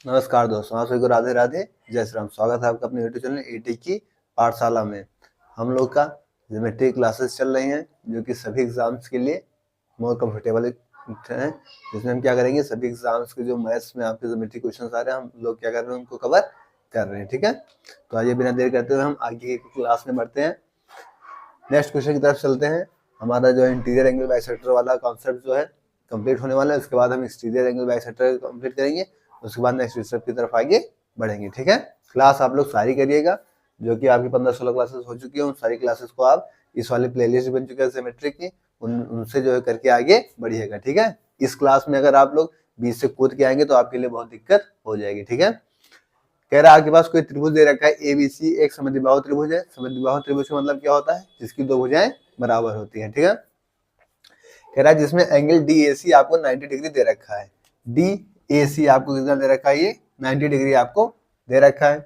नमस्कार दोस्तों, आप सभी को राधे राधे, जय श्री राम। स्वागत है आपका अपने यूट्यूब चैनल एटी की पाठशाला में। हम लोग का ज्योमेट्री क्लासेस चल रही हैं जो कि सभी एग्जाम्स के लिए मोर कंफर्टेबल हैं, जिसमें हम क्या करेंगे, सभी एग्जाम्स के जो मैथ्स में आपके ज्योमेट्री क्वेश्चन आ रहे हैं हम लोग क्या कर रहे हैं, उनको कवर कर रहे हैं। ठीक है, तो आइए बिना देर करते हुए हम आगे की क्लास में बढ़ते हैं। नेक्स्ट क्वेश्चन की तरफ चलते हैं। हमारा जो इंटीरियर एंगल बाइसेक्टर वाला कॉन्सेप्ट जो है कंप्लीट होने वाला है। उसके बाद हम एक्सटीरियर एंगल बाइसेक्टर कंप्लीट करेंगे, उसके बाद नेक्स्ट स्टेप की तरफ आगे बढ़ेंगे। ठीक है, क्लास आप लोग सारी करिएगा, जो कि आपकी 15-16 क्लासेस हो चुकी है। उन सारी क्लासेस को आप इस वाली प्लेलिस्ट बन चुकी है ज्योमेट्री की, उनसे जो है करके आगे बढ़िएगा। ठीक है, इस क्लास में अगर आप लोग बीच से कूद के आएंगे तो आपके लिए बहुत दिक्कत हो जाएगी। ठीक है, कह रहा है आपके पास कोई त्रिभुज दे रखा है एबीसी, एक समद्विबाहु त्रिभुज है। समद्विबाहु त्रिभुज का मतलब क्या होता है, जिसकी दो भुजाएं बराबर होती हैं। ठीक है, कह रहा है जिसमें एंगल डीएसी आपको 90 डिग्री दे रखा है। डीएसी आपको कितना दे रखा है, ये 90 डिग्री आपको दे रखा है।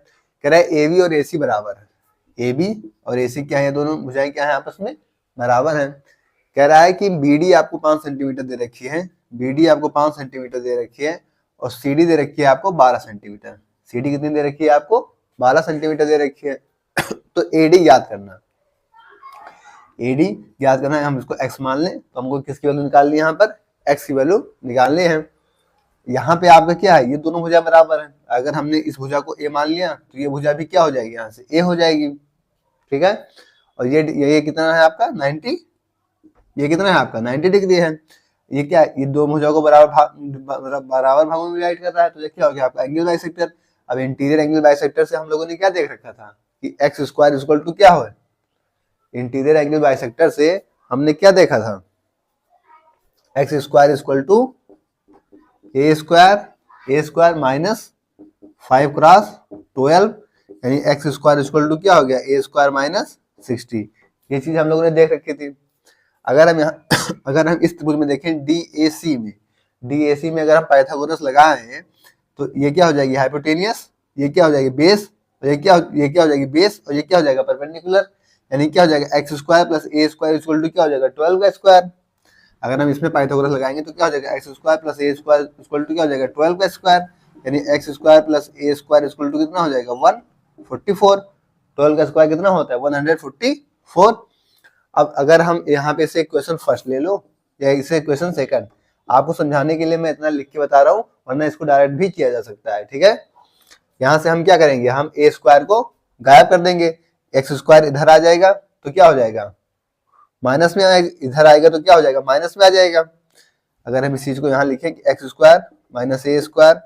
कह रहा है एबी और एसी बराबर है। एबी और एसी क्या है, दोनों भुजाएं क्या है, आपस में बराबर है। कह रहा है कि बीडी आपको 5 सेंटीमीटर दे रखी है, बीडी आपको 5 सेंटीमीटर दे रखी है, और सीडी दे रखी है आपको 12 सेंटीमीटर। सीडी कितनी दे रखी है, आपको 12 सेंटीमीटर दे रखी है। तो एडी याद करना, एडी याद करना है। हम इसको x मान लें तो हमको किसकी वैल्यू निकालनी है, यहाँ पर x की वैल्यू निकालनी है। यहाँ पे आपका क्या है, ये दोनों भुजा बराबर है। अगर हमने इस भुजा को a मान लिया तो ये भुजा भी क्या हो जाएगी, यहाँ से a हो जाएगी। ठीक है, और ये कितना है आपका 90, ये कितना है आपका 90 डिग्री है। ये क्या, ये दो भुजाओं को बराबर भागों में डिवाइड कर रहा है, तो ये क्या हो गया आपका एंगल बाइसेक्टर। अब इंटीरियर एंगल बाइसेक्टर से हम लोगों ने क्या देख रखा था कि एक्स स्क्वायर इक्वल टू क्या हो, इंटीरियर एंगल बाइसेक्टर से हमने क्या देखा था, x square equal to a square minus 5 cross 12, यानी एक्स स्क्वायर इक्वल टू क्या हो गया, ए स्क्वायर माइनस 60। ये चीज हम लोगों ने देख रखी थी। अगर हम यहाँ अगर हम इस त्रिभुज में देखें डीएसी में अगर हम पाइथागोरस लगाएं तो ये क्या हो जाएगी हाइपोटेनियस, ये क्या हो जाएगी बेस, और ये क्या हो जाएगी बेस, और ये क्या हो जाएगा परपेंडिकुलर। यानी क्या हो जाएगा x square plus a square equal to क्या हो जाएगा 12 का स्क्वायर। अगर हम इसमें पाइथागोरस लगाएंगे तो क्या हो जाएगा x square plus a square equal to क्या हो जाएगा 12 का स्क्वायर, यानी x square plus a square equal to कितना हो जाएगा 144। 12 का स्क्वायर कितना होता है 144। अब अगर हम यहाँ पे से क्वेश्चन फर्स्ट ले लो या इसे क्वेश्चन सेकंड, आपको समझाने के लिए मैं इतना लिख के बता रहा हूँ, वरना इसको डायरेक्ट भी किया जा सकता है। ठीक है, यहाँ से हम क्या करेंगे, हम ए स्क्वायर को गायब कर देंगे, एक्स स्क्वायर इधर आ जाएगा तो क्या हो जाएगा माइनस में, इधर आएगा तो क्या हो जाएगा माइनस में आ जाएगा। अगर हम इस चीज को यहाँ लिखें कि x square minus a square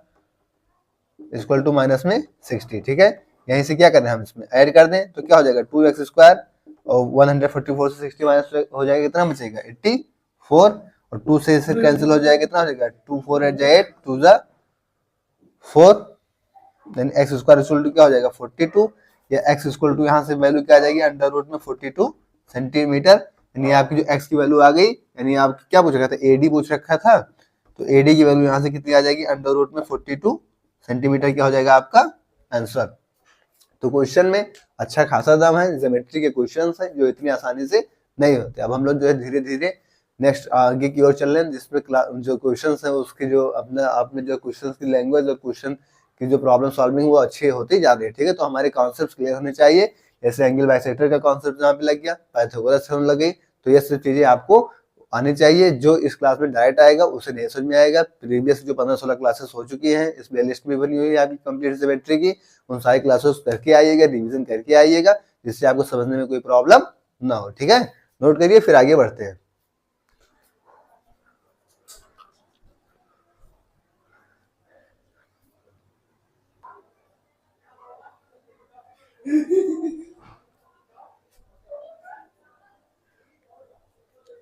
equal to minus में 60। ठीक है, यहीं से क्या करना है, हम इसमें ऐड कर दें तो क्या हो जाएगा 2x स्क्वायर, और 144 से 60 माइनस हो जाएगा, कितना बचेगा 84, और 2 से इसे कैंसिल हो जाएगा, कितना हो जाएगा 2 4 8 8 2 4, then x square equal to क्या हो जाएगा 42, या एक्स इक्वल टू यहाँ से वैल्यू क्या आ जाएगी अंडर रूट में 42 सेंटीमीटर। यानी आपकी जो एक्स की वैल्यू आ गई, यानी आप क्या पूछ रखा था एडी पूछ रखा था, तो एडी की वैल्यू यहाँ से कितनी आ जाएगी अंडर रूट में 42 सेंटीमीटर क्या हो जाएगा आपका आंसर। तो क्वेश्चन में अच्छा खासा दम है, ज्योमेट्री के क्वेश्चंस हैं जो इतनी आसानी से नहीं होते। अब हम लोग जो है धीरे धीरे नेक्स्ट आगे की ओर चल रहे हैं, जिसमें जो क्वेश्चंस है उसके जो अपने जो क्वेश्चंस की लैंग्वेज और क्वेश्चन की जो प्रॉब्लम सॉल्विंग वो अच्छी होती जा रही है। ठीक है, तो हमारे कॉन्सेप्ट क्लियर होने चाहिए। जैसे एंगल बाइसेक्टर का कॉन्सेप्ट यहाँ पे लग गया, पाइथागोरस थ्योरम लग गई, तो ये सब चीजें आपको आनी चाहिए। जो इस क्लास में डायरेक्ट आएगा उसे नहीं समझ में आएगा। प्रीवियस जो 15-16 क्लासेस हो चुकी हैं, इस प्लेलिस्ट में बनी हुई है आपकी कंप्लीट ज्योमेट्री की, उन सारी क्लासेस करके आइएगा, रिवीजन करके आइएगा, जिससे आपको समझने में कोई प्रॉब्लम ना हो। ठीक है, नोट करिए, फिर आगे बढ़ते हैं।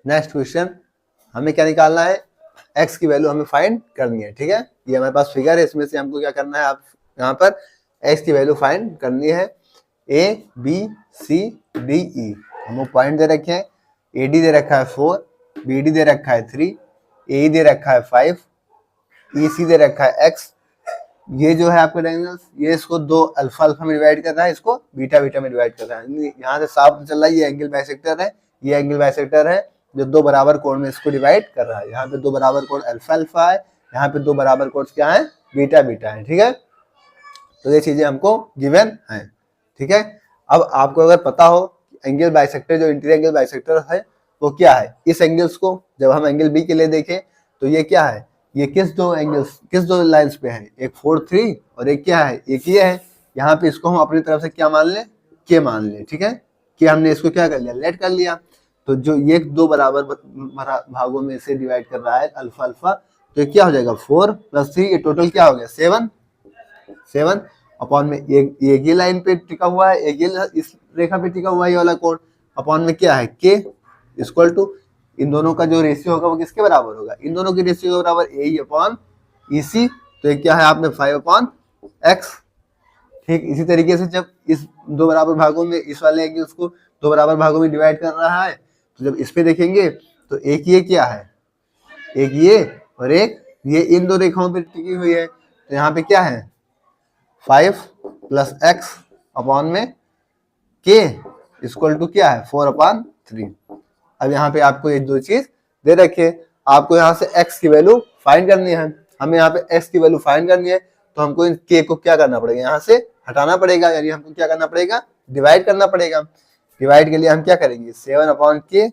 नेक्स्ट क्वेश्चन, हमें क्या निकालना है, x की वैल्यू हमें फाइंड करनी है। ठीक है, ये हमारे पास फिगर है, इसमें से हमको क्या करना है, आप यहाँ पर x की वैल्यू फाइंड करनी है। a b c d e हमको पॉइंट दे रखे हैं, ad दे रखा है 4, bd दे रखा है 3, ae दे रखा है 5, ec दे रखा है x। ये जो है आपके डायगोनल्स, ये इसको दो अल्फा अल्फा में डिवाइड कर रहा है, इसको बीटा बीटा में डिवाइड कर रहा है। यहाँ से साफ चल रहा है ये एंगल बाइसेक्टर है, ये एंगल बाइसेक्टर है जो दो बराबर कोण में इसको डिवाइड कर रहा है। यहाँ पे दो बराबर कोण अल्फा अल्फा है, यहाँ पे दो बराबर कोण क्या है बीटा बीटा है, ठीक है। तो ये चीजें हमको गिवन है, ठीक है। अब आपको अगर पता हो एंगल बाइसेक्टर, जो इंटीरियर एंगल बाइसेक्टर है वो क्या है, इस एंगल्स को जब हम एंगल बी के लिए देखें तो ये क्या है, ये किस दो एंगल्स, किस दो लाइंस पे है, एक 4 3 और एक क्या है, एक ये है। यहाँ पे इसको हम अपनी तरफ से क्या मान लें, के मान लें, ठीक है। कि हमने इसको क्या कर लिया, लेट कर लिया। तो जो ये दो बराबर भागों में से डिवाइड कर रहा है अल्फा अल्फा, तो ये क्या हो जाएगा 4 + 3, ये टोटल क्या हो गया 7 अपॉन में एक ये लाइन पे टिका हुआ है, एक ये इस रेखा पे टिका हुआ है ये वाला कोण, अपॉन में क्या है के इक्वल टू इन दोनों का जो रेशियो होगा वो किसके बराबर होगा, इन दोनों के रेशियो के बराबर ए अपॉन ईसी। तो ये क्या है आपने 5/x, ठीक। इसी तरीके से जब इस दो बराबर भागों में इस वाले एंगल्स को दो बराबर भागों में डिवाइड कर रहा है, तो जब इस पे देखेंगे तो एक ये क्या है, एक ये और एक ये, इन दो रेखाओं पे टिकी हुई है। तो यहाँ पे क्या है 5 + x अपॉन में k इक्वल टू क्या है 4/3। अब यहाँ पे आपको ये दो चीज दे रखे, आपको यहाँ से x की वैल्यू फाइंड करनी है, हमें यहाँ पे x की वैल्यू फाइंड करनी है, तो हमको इन k को क्या करना पड़ेगा, यहाँ से हटाना पड़ेगा, यानी हमको क्या करना पड़ेगा, डिवाइड करना पड़ेगा। डिवाइड के लिए हम क्या करेंगे 7/k,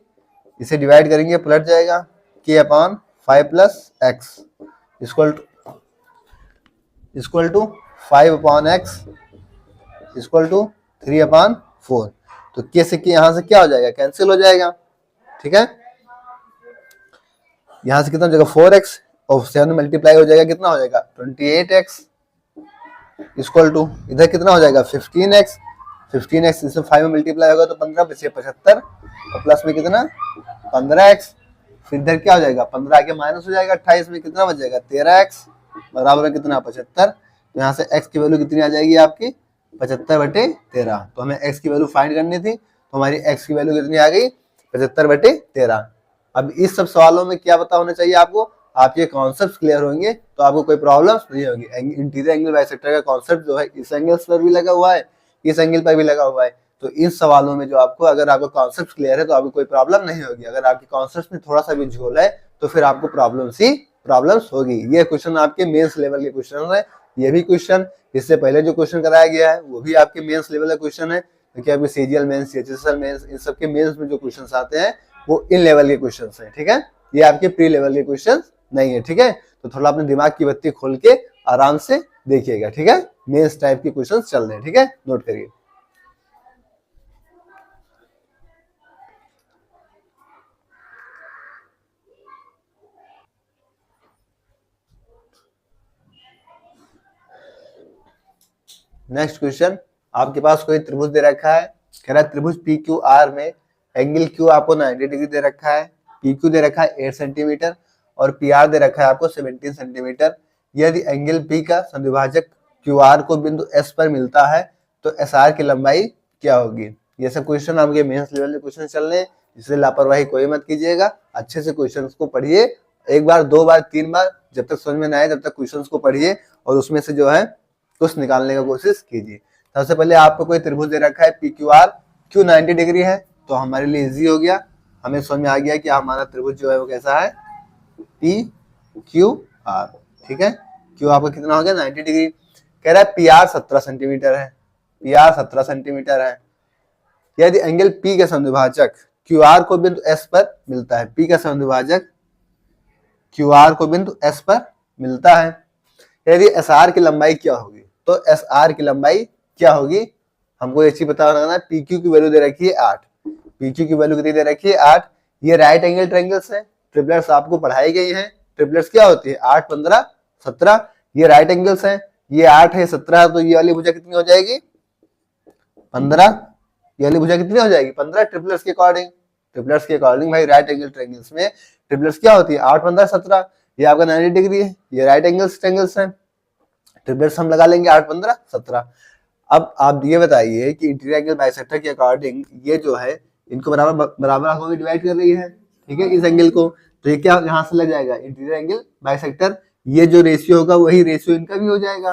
इसे डिवाइड करेंगे पलट जाएगा k/5 + x equal to 5/x equal to 3/4। तो k से k यहाँ से क्या हो जाएगा, कैंसिल हो जाएगा, ठीक है। यहाँ से कितना हो जाएगा 4x और 7 मल्टीप्लाई हो जाएगा, कितना हो जाएगा 28x इक्वल टू इधर कितना हो जाएगा 15x इसमें 5 में मल्टीप्लाई होगा तो 15 बचे 75 और प्लस में कितना 15x, फिर इधर क्या हो जाएगा 15 आगे माइनस हो जाएगा 28 में कितना बच जाएगा 13x बराबर है कितना 75। तो यहाँ से x की वैल्यू कितनी आ जाएगी आपकी 75/13। तो हमें x की वैल्यू फाइंड करनी थी, तो हमारी x की वैल्यू कितनी आ गई 75/13। अब इस सब सवालों में क्या पता होना चाहिए आपको, आपके कॉन्सेप्ट क्लियर होंगे तो आपको कोई प्रॉब्लम नहीं होगी। इंटीरियर एंगल बाइसेक्टर का कॉन्सेप्ट जो है इस एंगल पर भी लगा हुआ है, इस एंगल पर भी लगा हुआ है। तो इन सवालों में जो आपको अगर आपका कॉन्सेप्ट क्लियर है तो आपको कोई प्रॉब्लम नहीं होगी। अगर आपके कॉन्सेप्ट में थोड़ा सा भी झोल है तो फिर आपको प्रॉब्लम्स होगी। ये क्वेश्चन आपके मेंस लेवल के क्वेश्चन है। ये भी क्वेश्चन इससे पहले जो क्वेश्चन कराया गया है वो भी आपके मेंस लेवल का क्वेश्चन है, क्योंकि आपके सीजीएल मेंस, सीएचएसएल मेंस, इन सबके मेंस में जो क्वेश्चन आते हैं वो इन लेवल के क्वेश्चन है, ठीक है। ये आपके प्री लेवल के क्वेश्चन नहीं है, ठीक है। तो थोड़ा अपने दिमाग की बत्ती खोल के आराम से देखिएगा, ठीक है। मेंस टाइप के क्वेश्चन चल रहे हैं, ठीक है, नोट करिए। नेक्स्ट क्वेश्चन, आपके पास कोई त्रिभुज दे रखा है, कह रहा है त्रिभुज पी क्यू आर में एंगल क्यू आपको 90 डिग्री दे रखा है, पी क्यू दे रखा है 8 सेंटीमीटर और पी आर दे रखा है आपको 17 सेंटीमीटर। यदि एंगल पी का संद्विभाजक क्यू आर को बिंदु एस पर मिलता है तो एस आर की लंबाई क्या होगी। ये सब क्वेश्चन आपके मेंस लेवल के क्वेश्चन चल रहे हैं, इसलिए लापरवाही कोई मत कीजिएगा। अच्छे से क्वेश्चन को पढ़िए, एक बार, दो बार, तीन बार, जब तक समझ में ना आए तब तक क्वेश्चन को पढ़िए और उसमें से जो है कुछ निकालने का कोशिश कीजिए। सबसे पहले आपको कोई त्रिभुज दे रखा है P Q R, Q 90 degree है, तो हमारे लिए इजी हो गया, हमें समझ में आ गया कि हमारा त्रिभुज जो है वो कैसा है पी क्यू आर, ठीक है। क्यू आपका कितना हो गया 90 डिग्री। कह रहा है पी आर 17 सेंटीमीटर है, पी आर 17 सेंटीमीटर है। यदि एंगल पी का संद्विभाजक क्यू आर को बिंदु एस पर मिलता है, पी का संद्विभाजक क्यू आर को बिंदु एस पर मिलता है, यदि एस आर की लंबाई क्या होगी, तो एस आर की लंबाई क्या होगी हमको ये चीज पता लगाना है। पी क्यू की वैल्यू दे रखी है 8, पी क्यू की वैल्यू कितनी दे रखी है 8। ये राइट एंगल ट्रायंगल्स है, ट्रिपलेट्स आपको पढ़ाई गई है, ट्रिपलेट्स क्या होती है 8 15 17, ये राइट एंगल्स है, ये 8 है 17, तो ये वाली भुजा कितनी हो जाएगी 15, ये वाली भुजा कितनी हो जाएगी 15 ट्रिपलेट्स के अकॉर्डिंग। ट्रिपलेट्स के अकॉर्डिंग भाई राइट एंगल ट्रायंगल्स में ट्रिपलेट्स क्या होती है 8 15 17, ये आपका 90 डिग्री है, ये राइट एंगल्स ट्रायंगल्स है, ट्रिपलेट्स हम लगा लेंगे 8 15 17। अब आप ये बताइए कि इंटीरियर एंगल बाइसेक्टर के अकॉर्डिंग ये जो है इनको बराबर भागों में डिवाइड कर रही है, ठीक है, इस एंगल को, तो ये क्या यहाँ से लग जाएगा इंटीरियर एंगल बाइसेक्टर। ये जो रेशियो होगा वही रेशियो इनका भी हो जाएगा,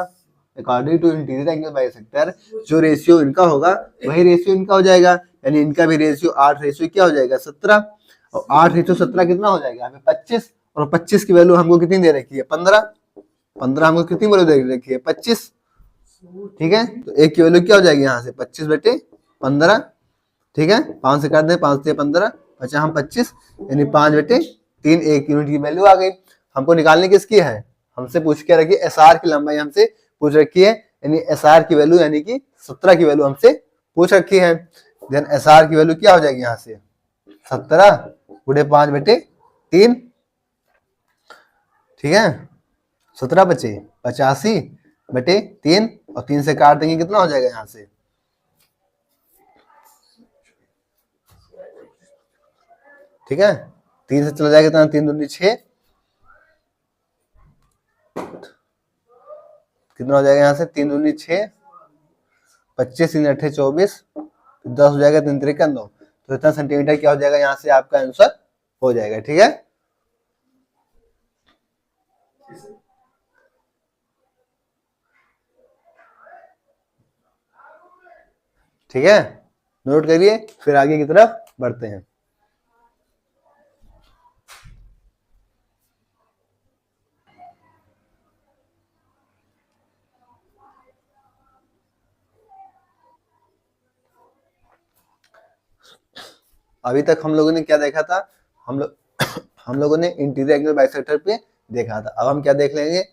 according to interior angle bisector जो रेशियो इनका होगा वही रेशियो इनका हो जाएगा, यानी इनका भी रेशियो 8 रेशियो क्या हो जाएगा 17, और 8 रेशियो 17 कितना हो जाएगा हमें 25, और 25 की वैल्यू हमको कितनी दे रखी है 15, 15 हमको कितनी वैल्यू दे रखी है, 25। ठीक है, तो एक की वैल्यू क्या हो जाएगी यहाँ से, 25/15। ठीक है, 5 से काट दे, 5 से 15, बचा हम 25, यानी 5/3, 1 यूनिट की वैल्यू आ गई। हमको निकालने किसकी है, हमसे पूछ के रखी एस आर की लंबाई हमसे पूछ रखी है, यानी एस आर की वैल्यू यानी कि 17 की वैल्यू हमसे पूछ रखी है। देन एस आर की वैल्यू क्या हो जाएगी यहाँ से, 17 गुणे 5/3। ठीक है, 17 बचे 85/3, और 3 से काट देंगे कितना हो जाएगा यहाँ से, ठीक है, 3 से चला जाएगा कितना, 3 दूनी 6, कितना हो जाएगा यहाँ से, 3 दूनी 6, 25 3 8 24, 10 हो जाएगा, 3 3 9, तो इतना सेंटीमीटर क्या हो जाएगा यहाँ से आपका आंसर हो जाएगा। ठीक है, ठीक है, नोट करिए, फिर आगे की तरफ बढ़ते हैं। अभी तक हम लोगों ने क्या देखा था, हम लोगों ने इंटीरियर एंगल बाइसेक्टर पे देखा था। अब हम क्या देख लेंगे,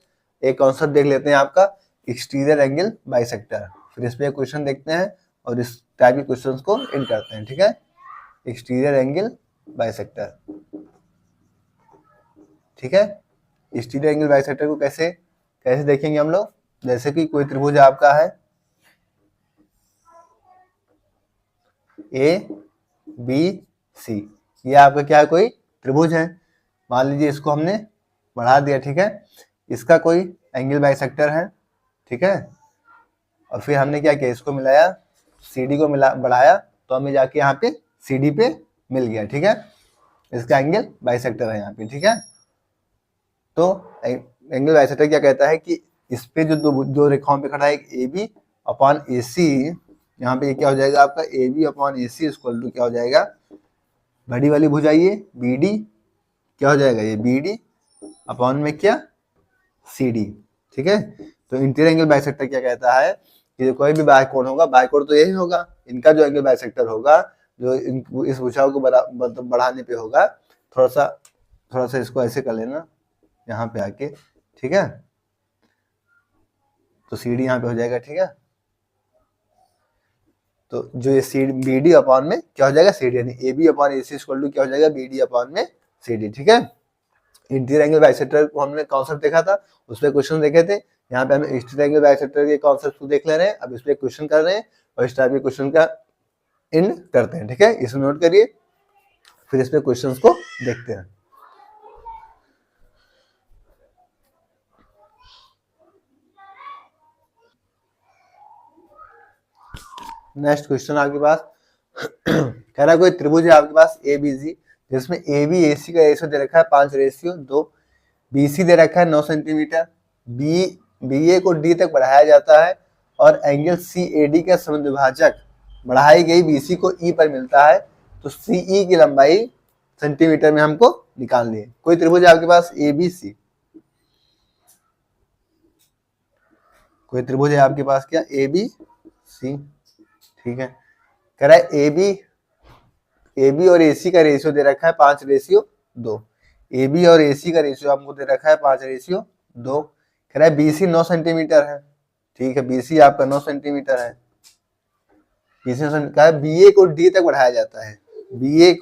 एक कॉन्सेप्ट देख लेते हैं आपका एक्सटीरियर एंगल बाइसेक्टर, फिर इस पे क्वेश्चन देखते हैं और इस टाइप के क्वेश्चंस को एंड करते हैं। ठीक है, एक्सटीरियर एंगल बाइसेक्टर। ठीक है, एक्सटीरियर एंगल बाइसेक्टर को कैसे कैसे देखेंगे हम लोग, जैसे कि कोई त्रिभुज आपका है ए बी सी, ये आपका क्या है, कोई त्रिभुज है, मान लीजिए इसको हमने बढ़ा दिया। ठीक है, इसका कोई एंगल बाइसेक्टर है। ठीक है, और फिर हमने क्या किया, इसको मिलाया, CD को मिला बढ़ाया, तो हमें जाके यहाँ पे CD पे मिल गया। ठीक है, इसका एंगल बाइसेक्टर है यहाँ पे। ठीक है, तो एंगल बाइसेक्टर क्या कहता है कि इस पे जो रेखाओं पे खड़ा है, AB अपॉन AC, यहाँ पे क्या हो जाएगा आपका, AB upon AC equal to क्या हो जाएगा, बड़ी वाली भुजा ये BD, क्या हो जाएगा ये BD अपॉन में क्या CD। ठीक है, तो इंटीरियर एंगल बाइसेक्टर क्या कहता है कि कोई भी बायकोण होगा, बायकोण तो यही होगा, इनका जो एंगल बाइसेक्टर होगा, जो इस भुजाओं को बढ़ाने पे होगा, थोड़ा सा इसको ऐसे कर लेना यहाँ पे आके। ठीक है, तो CD यहाँ पे हो जाएगा। ठीक है, तो जो ये BD अपॉन में क्या हो जाएगा CD, यानी AB upon AC equal to क्या हो जाएगा, BD अपॉन में CD। ठीक है, इंटीरियर एंगल बाइसेक्टर को हमने कॉन्सेप्ट देखा था, उस पर क्वेश्चन देखे थे, यहाँ पे हम एक्सटीरियर एंगल बाइसेक्टर के कॉन्सेप्ट को देख ले रहे हैं, अब इस पे क्वेश्चन कर रहे हैं और इस टाइप के क्वेश्चन का एंड करते हैं। ठीक है, इसे नोट करिए, फिर इस पे क्वेश्चंस को देखते हैं। नेक्स्ट क्वेश्चन आपके पास कह रहा है कोई त्रिभुज है आपके पास ABC, जिसमें AB AC का रेशियो दे रखा है 5:2, BC दे रखा है 9 सेंटीमीटर, BA को D तक बढ़ाया जाता है और एंगल CAD का समद्विभाजक बढ़ाई गई BC को E पर मिलता है, तो CE की लंबाई सेंटीमीटर में हमको निकालनी है। कोई त्रिभुज है आपके पास ABC, कोई त्रिभुज है आपके पास क्या ABC। ठीक है, कह रहा है AB और AC का रेशियो दे रखा है 5:2, AB और AC का रेशियो हमको दे रखा है 5:2, कह रहा है BC 9 सेंटीमीटर है। ठीक है, BC आपका 9 सेंटीमीटर है, BC कहा है BA को D तक बढ़ाया जाता है, BA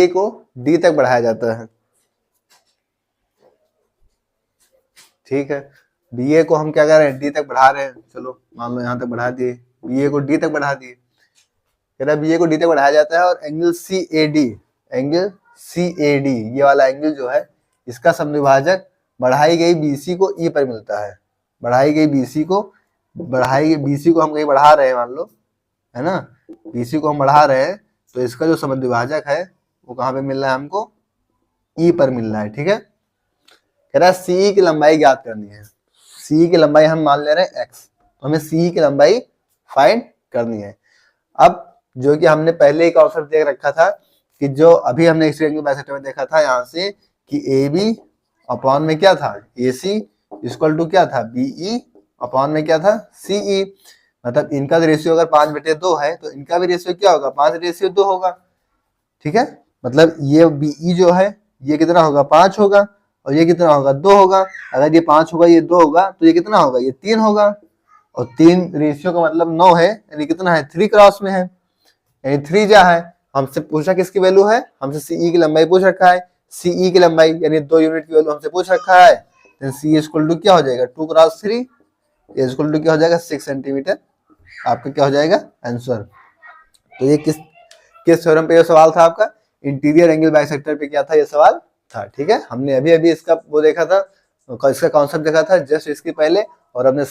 को D तक बढ़ाया जाता है। ठीक है, BA को हम क्या कर रहे हैं, D तक बढ़ा रहे हैं, चलो मान लो यहाँ तक बढ़ा दिए, BA को D तक बढ़ा दिए, कह रहा है BA को D तक बढ़ाया जाता है और एंगल CAD ये वाला एंगल जो है, इसका समद्विभाजक बढ़ाई गई BC को E पर मिलता है। बढ़ाई गई BC को हम कहीं बढ़ा रहे हैं, मान लो, है ना, BC को हम बढ़ा रहे हैं, तो इसका जो समद्विभाजक है वो कहाँ पे मिल रहा है हमको, E पर मिल रहा है। ठीक है, कह रहा है CE की लंबाई ज्ञात करनी है, CE की लंबाई हम मान ले रहे हैं x, तो हमें CE की लंबाई फाइंड करनी है। अब जो कि हमने पहले ही कॉन्सेप्ट देख रखा था कि जो अभी हमने एक्सटीरियर एंगल बाइसेक्टर में देखा था यहाँ से कि AB अपॉन में क्या था AC इक्वल टू क्या था BE अपॉन में क्या था CE। मतलब इनका रेशियो अगर 5/2 है तो इनका भी रेशियो क्या होगा 5/2 होगा। ठीक है, मतलब ये BE जो है ये कितना होगा 5 होगा और ये कितना होगा 2 होगा। अगर ये 5 होगा ये 2 होगा तो ये कितना होगा ये 3 होगा। और 3 रेशियो का मतलब 9 है, यानी कितना है 3 क्रॉस में है, यानी 3 क्या है। हमसे पूछा किसकी वैल्यू है, हमसे CE की लंबाई पूछ रखा है। CE की लंबाई यानी 2 यूनिट की वैल्यू हमसे पूछ रखा है। तो CE इक्वल टू क्या हो जाएगा 2 क्रॉस 3 इक्वल टू क्या हो जाएगा 6 सेंटीमीटर। आपका क्या हो जाएगा आंसर। तो ये किस थ्योरम पे ये सवाल था आपका, इंटीरियर एंगल बाइसेक्टर पे क्या था ये सवाल था। ठीक है, हमने अभी अभी इसका वो देखा था, इसका कॉन्सेप्ट देखा था जस्ट इसके पहले, और हमने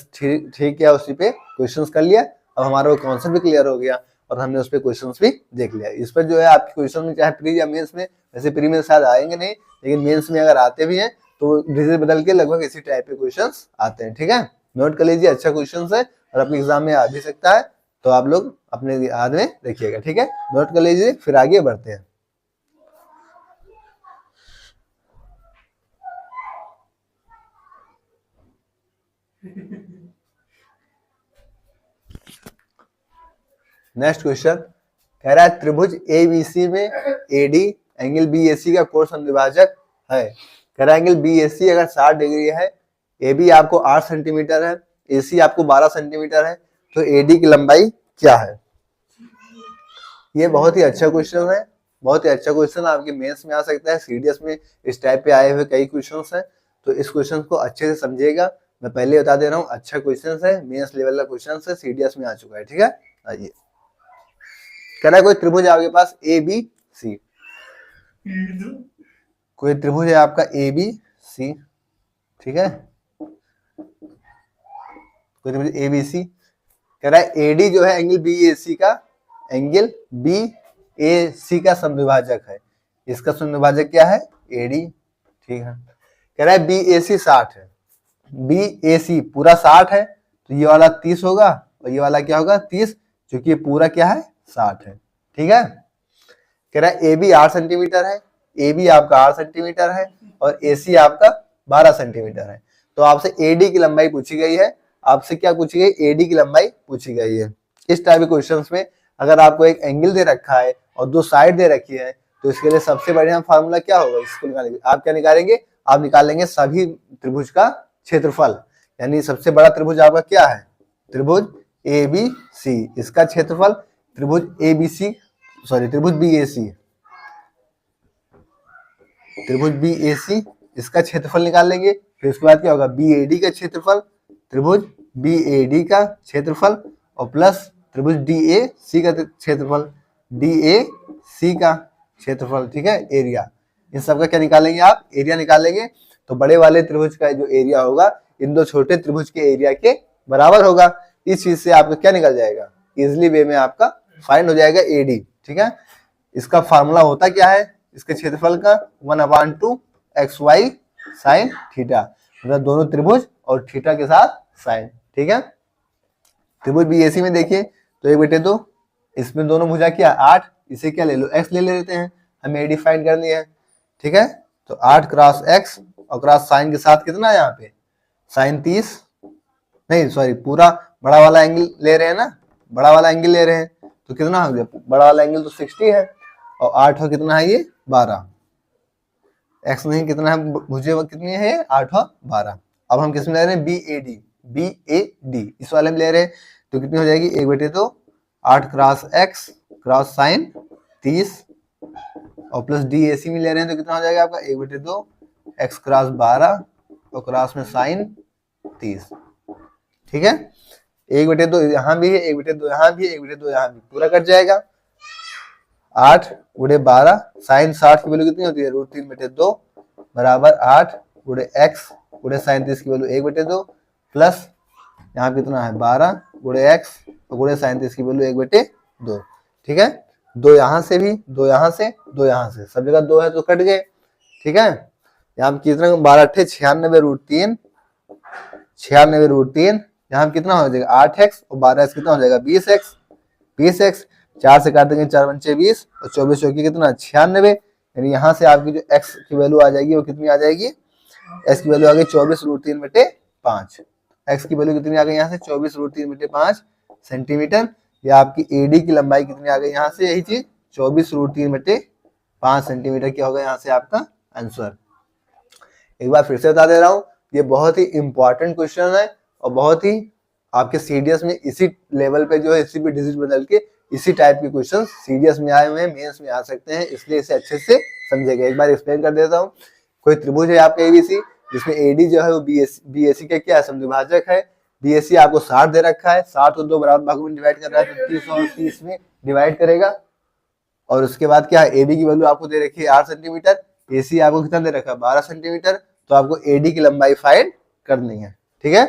ठीक किया उसी पे क्वेश्चंस कर लिया। अब हमारा वो कॉन्सेप्ट भी क्लियर हो गया और हमने उस पे क्वेश्चंस भी देख लिया। इस पर जो है आपके क्वेश्चन में चाहे प्री या मेंस में, वैसे प्री में शायद आएंगे नहीं, लेकिन मेंस में अगर आते भी हैं तो डिजिट बदल के लगभग इसी टाइप के क्वेश्चंस आते हैं। ठीक है, नोट कर लीजिए, अच्छा क्वेश्चन है और अपने एग्जाम में आ भी सकता है, तो आप लोग अपने याद में रखिएगा। ठीक है, नोट कर लीजिए, फिर आगे बढ़ते हैं। नेक्स्ट क्वेश्चन कह रहा है त्रिभुज ABC में AD एंगल BAC का कोण समद्विभाजक है। कह रहा है एंगल BAC अगर 60 डिग्री है, AB आपको 8 सेंटीमीटर है, AC आपको 12 सेंटीमीटर है, तो AD की लंबाई क्या है। ये बहुत ही अच्छा क्वेश्चन है, बहुत ही अच्छा क्वेश्चन आपके मेंस में आ सकता है, CDS में इस टाइप पे आए हुए कई क्वेश्चंस हैं, तो इस क्वेश्चन को अच्छे से समझिएगा। मैं पहले बता दे रहा हूँ, अच्छा क्वेश्चन है, मेंस लेवल का क्वेश्चन है, CDS में आ चुका है। ठीक है, आइए। कह रहा है कोई त्रिभुज है आपके पास ABC, कोई त्रिभुज है आपका ABC। ठीक है, कोई त्रिभुज ABC कह रहा है AD जो है एंगल एंगल BAC का समद्विभाजक है। इसका समद्विभाजक क्या है AD। ठीक है, कह रहा है BAC 60 है, BAC पूरा 60 है, तो ये वाला 30 होगा और ये वाला क्या होगा 30, क्योंकि ये पूरा क्या है 60 है। ठीक है, कह रहा है AB 8 सेंटीमीटर है, AB आपका 8 सेंटीमीटर है और AC आपका 12 सेंटीमीटर है। तो आपसे AD की लंबाई पूछी गई है, आपसे क्या पूछी गई AD की लंबाई पूछी गई है। इस टाइप के क्वेश्चंस में अगर आपको एक एंगल दे रखा है और 2 साइड दे रखी है, तो इसके लिए सबसे बढ़िया फार्मूला क्या होगा इसको निकालेंगे। आप क्या निकालेंगे, आप निकालेंगे सभी त्रिभुज का क्षेत्रफल, यानी सबसे बड़ा त्रिभुज आपका क्या है त्रिभुज ABC, इसका क्षेत्रफल त्रिभुज BAC, त्रिभुज BAC इसका क्षेत्रफल निकाल लेंगे। फिर उसके बाद क्या होगा BAD का क्षेत्रफल, त्रिभुज BAD का क्षेत्रफल और प्लस त्रिभुज DAC का क्षेत्रफल, DAC का क्षेत्रफल। ठीक है, एरिया, इन सब का क्या निकालेंगे आप एरिया निकालेंगे। तो बड़े वाले त्रिभुज का जो एरिया होगा इन 2 छोटे त्रिभुज के एरिया के बराबर होगा। इस चीज से आपका क्या निकल जाएगा, इजिली वे में आपका फाइंड हो जाएगा AD। ठीक है, इसका फार्मूला होता क्या है इसके क्षेत्रफल का 1/2 XY साइन थीटा, मतलब दोनों त्रिभुज और थीटा के साथ साइन। ठीक है, त्रिभुज BAC में देखिए तो 1/2, इसमें दोनों भुजा क्या 8, इसे क्या ले लो x ले लेते हैं, हमें AD फाइंड करनी है। ठीक है, तो 8 क्रॉस x और क्रॉस साइन के साथ कितना है यहाँ पे साइन 30, नहीं सॉरी पूरा बड़ा वाला एंगल ले रहे हैं ना, बड़ा वाला एंगल ले रहे हैं, तो कितना हो गया बड़ा वाला एंगल तो 60 है और 8 हो कितना है ये 12, x नहीं कितना है भुजे कितनी है 8 और 12। अब हम किस में ले रहे हैं BAD, इस वाले में ले रहे हैं, तो कितनी हो जाएगी 1/2 8 क्रॉस x क्रॉस साइन 30 और प्लस DAC में ले रहे हैं, तो कितना हो जाएगा आपका 1/2 x क्रॉस 12 और क्रॉस में साइन 30। ठीक है, 1/2 यहाँ भी है, 1/2 यहाँ भी है, 1/2 यहाँ भी, पूरा कट जाएगा। 8 गुणे 12 साइन 60 की वैल्यू कितनी होती है √3/2 बराबर 8 गुणे x गुणे साइन 30 की वैल्यू 1/2 प्लस यहाँ कितना है 12 गुणे x और गुणे साइन 30 की वैल्यू 1/2। ठीक है, 2 यहाँ से भी, 2 यहाँ से, 2 यहाँ से, सब जगह 2 है तो कट गए। ठीक है, यहाँ कितना 12 × 96 √3 यहाँ कितना हो जाएगा 8x और 12x कितना हो जाएगा 20x 4 से काट देंगे 4 × 5 = 20 और 24 चौकी कितना 96, यानी यहाँ से आपकी जो x की वैल्यू आ जाएगी वो कितनी आ जाएगी x की वैल्यू आ गई 24√3/5। x की वैल्यू कितनी आ गई यहाँ से 24√3/5 सेंटीमीटर। या आपकी एडी की लंबाई कितनी आ गई यहाँ से, यही चीज 24√3/5 सेंटीमीटर क्या होगा यहाँ से आपका आंसर। एक बार फिर से बता दे रहा हूँ, ये बहुत ही इंपॉर्टेंट क्वेश्चन है और बहुत ही आपके सीडीएस में इसी लेवल पे जो है इसी पे डिजिट बदल के इसी टाइप के क्वेश्चन सीडीएस में आए हुए हैं, मेंस में आ सकते हैं, इसलिए इसे अच्छे से समझेगा। एक बार एक्सप्लेन कर देता हूँ। कोई त्रिभुज है आपका एबीसी, जिसमें एडी जो है वो बीएसी का क्या है, समद्विभाजक है। बीएसी आपको 60 दे रखा है, 60 को 2 बराबर भागों में डिवाइड कर रहा है तो 30 और 30 में डिवाइड करेगा। और उसके बाद क्या है, एबी की वैल्यू आपको दे रखी है 8 सेंटीमीटर, एसी आपको कितना दे रखा है 12 सेंटीमीटर। तो आपको एडी की लंबाई फाइंड करनी है, ठीक है।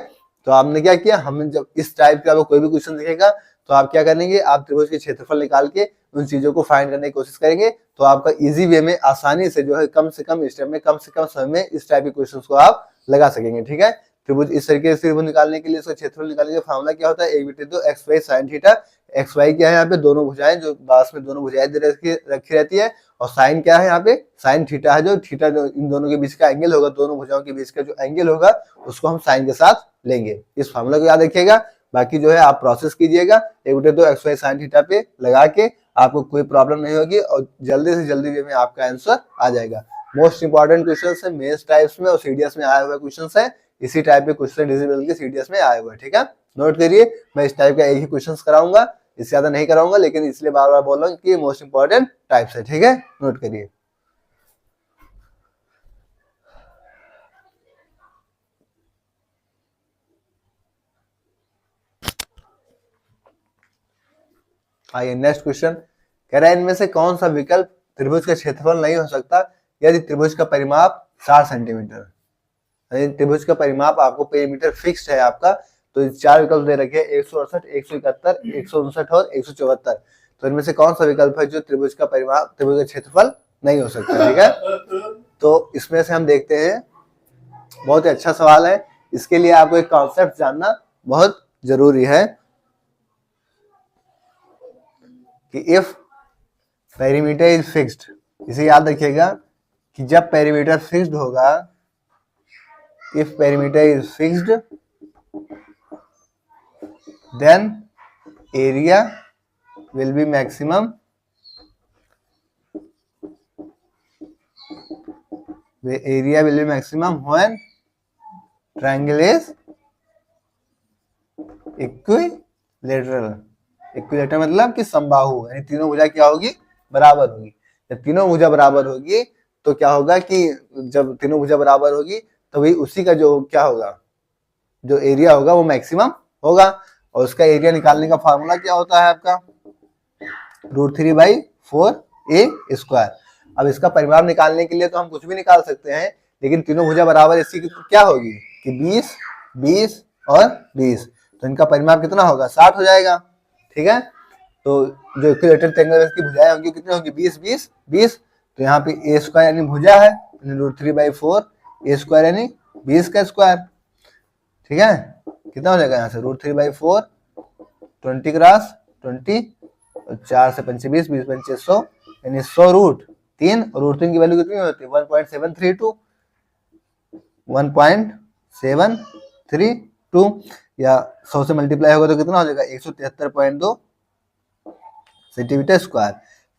तो आपने क्या किया, हमने जब इस टाइप का आपको कोई भी क्वेश्चन दिखेगा तो आप क्या करेंगे, आप त्रिभुज के क्षेत्रफल निकाल के उन चीजों को फाइंड करने की कोशिश करेंगे। तो आपका इजी वे में आसानी से जो है कम से कम स्टेप में कम से कम समय में इस टाइप के क्वेश्चन को आप लगा सकेंगे, ठीक है। त्रिभुज इस तरीके से त्रिभुज निकालने के लिए इसका क्षेत्रफल निकालने का फार्मूला क्या होता है, 1/2 x y sine theta. X y क्या है यहाँ पे, दोनों भुजाएं जो पास में दोनों भुजाएं रखी रहती है, और साइन क्या है यहाँ पे, साइन थीटा है, जो थीटा जो इन दोनों के बीच का एंगल होगा, दोनों भुजाओं के बीच का जो एंगल होगा उसको हम साइन के साथ लेंगे। इस फार्मूला को याद रखिएगा। बाकी जो है आप प्रोसेस कीजिएगा 1/2 एक्स वाई साइन थीटा पे लगा के, आपको कोई प्रॉब्लम नहीं होगी और जल्दी से जल्दी वे में आपका आंसर आ जाएगा। मोस्ट इंपॉर्टेंट क्वेश्चन है, मेंस टाइप्स में और सीडीएस में आए हुए क्वेश्चन है। इसी टाइप के क्वेश्चन डिजिटल के सीडीएस में आए हुए हैं, ठीक है। नोट करिए, मैं इस टाइप का एक ही क्वेश्चन कराऊंगा, इससे ज्यादा नहीं कराऊंगा, लेकिन इसलिए बार बार बोल रहा हूँ कि मोस्ट इंपॉर्टेंट टाइप्स है, ठीक है। नोट करिए। आइए नेक्स्ट क्वेश्चन कह रहा है, इनमें से कौन सा विकल्प त्रिभुज का क्षेत्रफल नहीं हो सकता यदि त्रिभुज का परिमाप 60 सेंटीमीटर। त्रिभुज का परिमाप आपको पेरीमीटर फिक्स्ड है आपका, तो 4 विकल्प दे रखे हैं, 168, 171, 159 और 174। तो इनमें से कौन सा विकल्प है जो त्रिभुज का परिमाप, त्रिभुज का क्षेत्रफल नहीं हो सकता, ठीक है। तो इसमें से हम देखते हैं, बहुत ही अच्छा सवाल है। इसके लिए आपको एक कॉन्सेप्ट जानना बहुत जरूरी है कि इफ पेरीमीटर इज फिक्स्ड, इसे याद रखिएगा कि जब पेरीमीटर फिक्स्ड होगा, if perimeter is fixed then area will be maximum when triangle is equilateral। Equilateral मतलब कि समबाहु, यानी तीनों भुजा क्या होगी, बराबर होगी। जब तीनों भुजा बराबर होगी तो क्या होगा कि जब तीनों भुजा बराबर होगी तो वही उसी का जो क्या होगा, जो एरिया होगा वो मैक्सिमम होगा। और उसका एरिया निकालने का फार्मूला क्या होता है आपका, √3/4a²। अब इसका परिमाप निकालने के लिए तो हम कुछ भी निकाल सकते हैं, लेकिन तीनों भुजा बराबर इसी की क्या होगी कि 20, 20 और 20, तो इनका परिमाप कितना होगा, 60 हो जाएगा, ठीक है। तो जो इक्विलेटरल ट्रायंगल की भुजाएं होंगी कितनी होंगी, 20, 20, 20। तो यहाँ पे a² यानी भुजा है, √3/4a² यानी 20 का स्क्वायर, ठीक है। कितना हो जाएगा यहाँ से, √3/4 20 क्रॉस 20, 4 से 5 20, 20 5 100, यानी 100√3। और √3 की वैल्यू कितनी होती है, 1.732, 1.732, या 100 से मल्टीप्लाई होगा तो कितना हो जाएगा, 173.2 सेंटीमीटर स्क्वायर।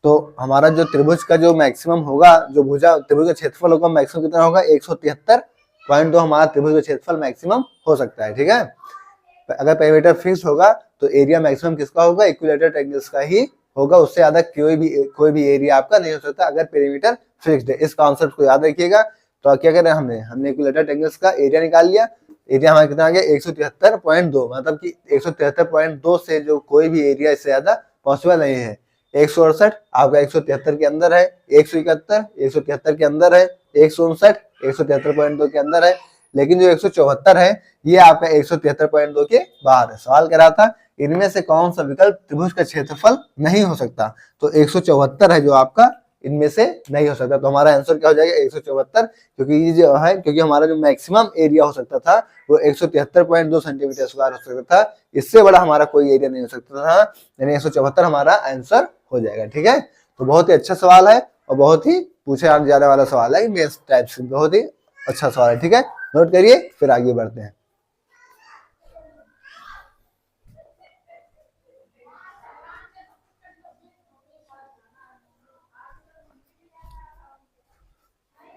तो हमारा जो त्रिभुज का जो मैक्सिमम होगा, जो भुजा त्रिभुज का क्षेत्रफल होगा मैक्सिमम कितना होगा, 173.2 हमारा त्रिभुज का क्षेत्रफल मैक्सिमम हो सकता है, ठीक है। अगर पेरीमीटर फिक्स होगा तो एरिया मैक्सिमम किसका होगा, इक्विलेटरल ट्रायंगल्स का ही होगा, उससे ज्यादा कोई भी एरिया आपका नहीं हो सकता अगर पेरीमीटर फिक्स्ड है। इस कॉन्सेप्ट को याद रखिएगा। तो क्या करें, हमने इक्विलेटरल ट्रायंगल्स का एरिया निकाल लिया। एरिया हमारा कितना आ गया, 173.2, मतलब कि 173.2 से जो कोई भी एरिया इससे ज्यादा पॉसिबल नहीं है। 168 आपका 173 के अंदर है, 171 173 के अंदर है, 159 173.2 के अंदर है, लेकिन जो 174 है ये आपका 173.2 के बाहर है। सवाल कह रहा था इनमें से कौन सा विकल्प त्रिभुज का क्षेत्रफल नहीं हो सकता, तो 174 है जो आपका इनमें से नहीं हो सकता। तो हमारा आंसर क्या हो जाएगा, 174, क्योंकि ये जो है, क्योंकि हमारा जो मैक्सिमम एरिया हो सकता था वो 173.2 सेंटीमीटर स्क्वायर हो सकता था, इससे बड़ा हमारा कोई एरिया नहीं हो सकता था, यानी 174 हमारा आंसर हो जाएगा, ठीक है। तो बहुत ही अच्छा सवाल है और बहुत ही पूछे जाने वाला सवाल है, मेंस टाइप से बहुत ही अच्छा सवाल है, ठीक है, नोट करिए, फिर आगे बढ़ते हैं।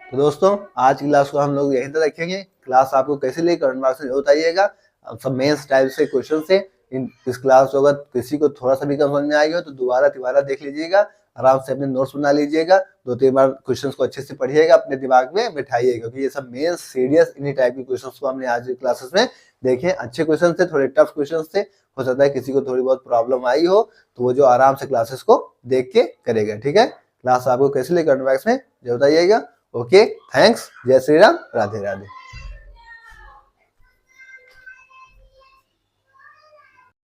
तो दोस्तों आज की क्लास को हम लोग यहीं तक रखेंगे। क्लास आपको कैसे लगी कमेंट बॉक्स में जरूर बताइएगा। अब सब मेंस टाइप से क्वेश्चन से इस क्लास को अगर किसी को थोड़ा सा भी कम समझ में आएगा तो दोबारा तिबारा देख लीजिएगा, आराम से अपने नोट्स बना लीजिएगा, 2-3 बार क्वेश्चंस को अच्छे से पढ़िएगा, अपने दिमाग में बिठाइएगा, क्योंकि ये सब मेंस सीरियस इन्हीं टाइप के क्वेश्चंस को हमने आज की क्लासेस में देखे। अच्छे क्वेश्चन थे, थोड़े टफ क्वेश्चन थे, हो सकता है किसी को थोड़ी बहुत प्रॉब्लम आई हो तो वो जो आराम से क्लासेस को देख के करेगा, ठीक है। क्लास आपको कैसे लगी कमेंट बॉक्स में जरूर बताइएगा। ओके, थैंक्स, जय श्री राम, राधे राधे।